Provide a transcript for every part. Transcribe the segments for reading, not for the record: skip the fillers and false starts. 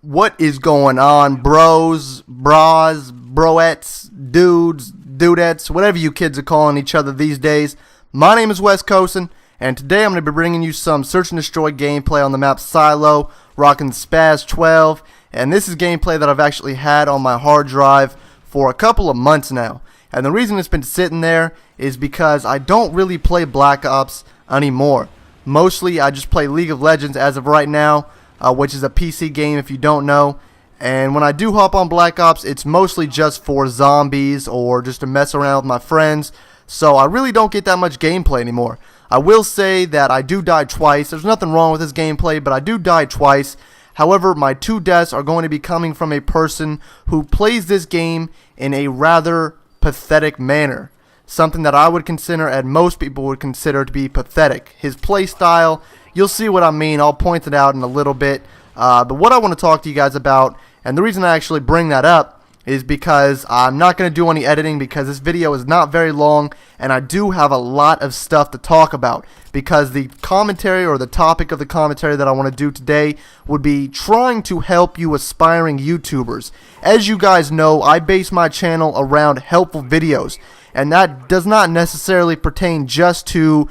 What is going on, bros, bras, broettes, dudes, dudettes, whatever you kids are calling each other these days? My name is iWesTCoastiN, and today I'm going to be bringing you some Search and Destroy gameplay on the map Silo, rocking Spas-12, and this is gameplay that I've actually had on my hard drive for a couple of months now. And the reason it's been sitting there is because I don't really play Black Ops anymore. Mostly I just play League of Legends as of right now, which is a PC game if you don't know. And when I do hop on Black Ops, it's mostly just for zombies or just to mess around with my friends. So I really don't get that much gameplay anymore. I will say that I do die twice. There's nothing wrong with this gameplay, but I do die twice. However, my two deaths are going to be coming from a person who plays this game in a rather pathetic manner. Something that I would consider and most people would consider to be pathetic. His play style, you'll see what I mean. I'll point it out in a little bit. But what I want to talk to you guys about, and the reason I actually bring that up, is because I'm not going to do any editing because this video is not very long and I do have a lot of stuff to talk about, because the commentary or the topic of the commentary that I want to do today would be trying to help you aspiring YouTubers. As you guys know, I base my channel around helpful videos, and that does not necessarily pertain just to,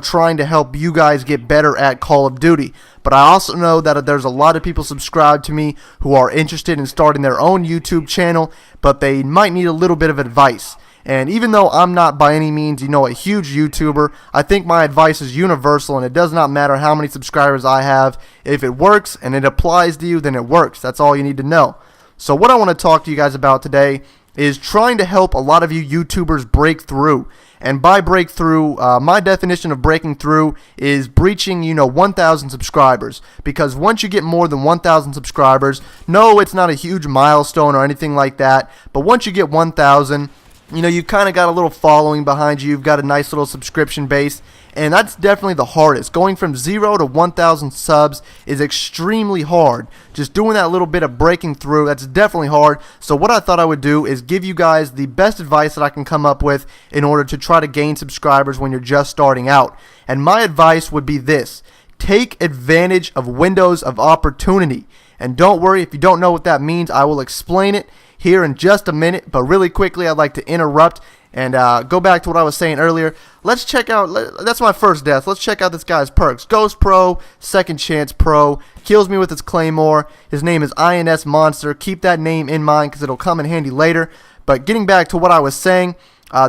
trying to help you guys get better at Call of Duty. But I also know that there's a lot of people subscribed to me who are interested in starting their own YouTube channel, but they might need a little bit of advice. And even though I'm not by any means, a huge YouTuber, I think my advice is universal, and it does not matter how many subscribers I have. If it works and it applies to you, then it works. That's all you need to know. So what I want to talk to you guys about today is trying to help a lot of you YouTubers break through. And by breakthrough, my definition of breaking through is breaching, 1,000 subscribers. Because once you get more than 1,000 subscribers, no, it's not a huge milestone or anything like that, but once you get 1,000, you've kind of got a little following behind you. You've got a nice little subscription base, and that's definitely the hardest. Going from 0 to 1,000 subs is extremely hard. Just doing that little bit of breaking through, that's definitely hard. So what I thought I would do is give you guys the best advice that I can come up with in order to try to gain subscribers when you're just starting out. And my advice would be this: take advantage of windows of opportunity. And don't worry, if you don't know what that means, I will explain it here in just a minute. But really quickly, I'd like to interrupt and go back to what I was saying earlier. Let's check out, that's my first death. Let's check out this guy's perks. Ghost Pro, Second Chance Pro, kills me with his Claymore. His name is INS Monster. Keep that name in mind because it'll come in handy later. But getting back to what I was saying,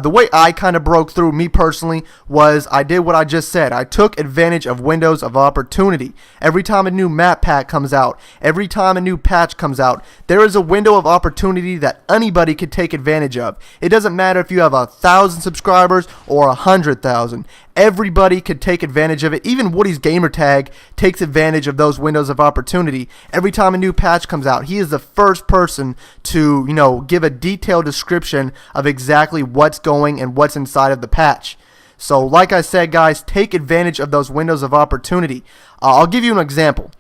the way I kind of broke through, me personally, was I did what I just said. I took advantage of windows of opportunity. Every time a new map pack comes out, every time a new patch comes out, there is a window of opportunity that anybody could take advantage of. It doesn't matter if you have 1,000 subscribers or 100,000. Everybody could take advantage of it. Even Woody's gamertag takes advantage of those windows of opportunity. Every time a new patch comes out, he is the first person to, give a detailed description of exactly what's going and what's inside of the patch. So like I said, guys, take advantage of those windows of opportunity. I'll give you an example.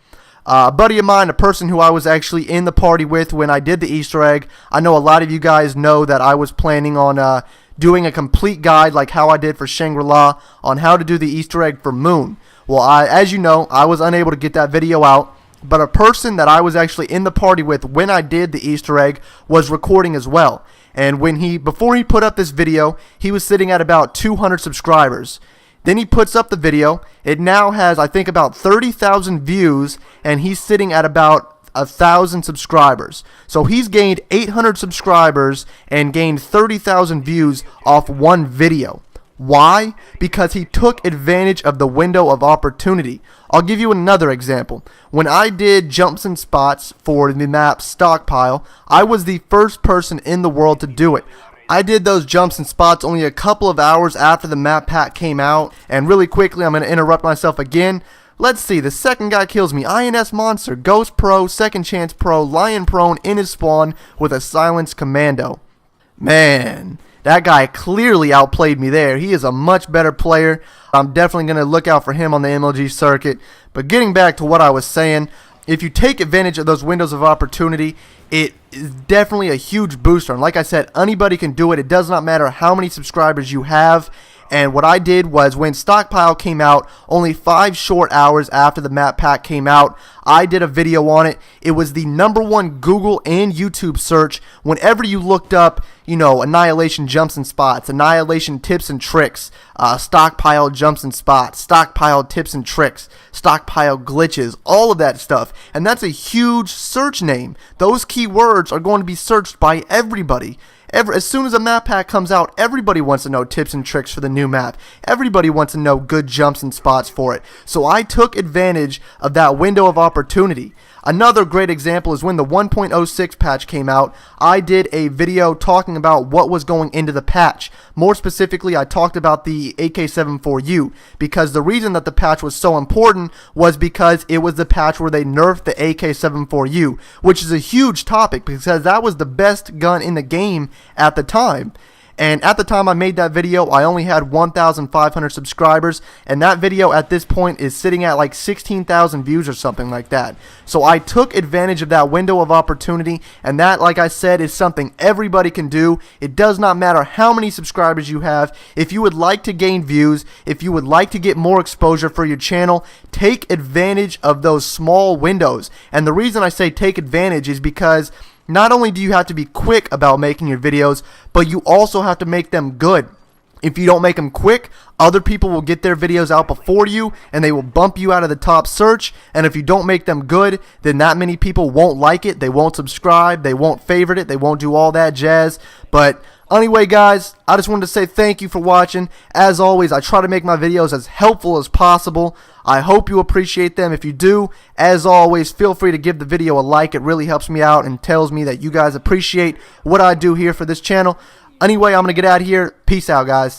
A buddy of mine, a person who I was actually in the party with when I did the Easter egg. I know a lot of you guys know that I was planning on doing a complete guide like how I did for Shangri-La on how to do the Easter egg for Moon. Well, as you know, I was unable to get that video out, but a person that I was actually in the party with when I did the Easter egg was recording as well. And before he put up this video, he was sitting at about 200 subscribers. Then he puts up the video. It now has, I think, about 30,000 views, and he's sitting at about 1,000 subscribers. So he's gained 800 subscribers and gained 30,000 views off one video. Why? Because he took advantage of the window of opportunity. I'll give you another example. When I did jumps and spots for the map Stockpile, I was the first person in the world to do it. I did those jumps and spots only a couple of hours after the map pack came out. And really quickly, I'm going to interrupt myself again. Let's see, the second guy kills me. INS Monster, Ghost Pro, Second Chance Pro, Lion Prone in his spawn with a Silenced Commando. Man, that guy clearly outplayed me there. He is a much better player. I'm definitely going to look out for him on the MLG circuit. But getting back to what I was saying, if you take advantage of those windows of opportunity, it is definitely a huge booster. And like I said, anybody can do it. It does not matter how many subscribers you have. And what I did was, when Stockpile came out, only 5 short hours after the map pack came out, I did a video on it. It was the #1 Google and YouTube search whenever you looked up, Annihilation jumps and spots, Annihilation tips and tricks, Stockpile jumps and spots, Stockpile tips and tricks, Stockpile glitches, all of that stuff. And that's a huge search name. Those keywords are going to be searched by everybody. As soon as a map pack comes out, everybody wants to know tips and tricks for the new map. Everybody wants to know good jumps and spots for it. So I took advantage of that window of opportunity. Another great example is when the 1.06 patch came out. I did a video talking about what was going into the patch. More specifically, I talked about the AK-74U, because the reason that the patch was so important was because it was the patch where they nerfed the AK-74U, which is a huge topic because that was the best gun in the game at the time. And at the time I made that video, I only had 1,500 subscribers, and that video at this point is sitting at like 16,000 views or something like that. So I took advantage of that window of opportunity, and that, like I said, is something everybody can do. It does not matter how many subscribers you have. If you would like to gain views, if you would like to get more exposure for your channel, take advantage of those small windows. And the reason I say take advantage is because not only do you have to be quick about making your videos, but you also have to make them good. If you don't make them quick, other people will get their videos out before you, and they will bump you out of the top search. And if you don't make them good, then that many people won't like it, they won't subscribe, they won't favorite it, they won't do all that jazz. But anyway, guys, I just wanted to say thank you for watching. As always, I try to make my videos as helpful as possible. I hope you appreciate them. If you do, as always, feel free to give the video a like. It really helps me out and tells me that you guys appreciate what I do here for this channel. Anyway, I'm going to get out of here. Peace out, guys.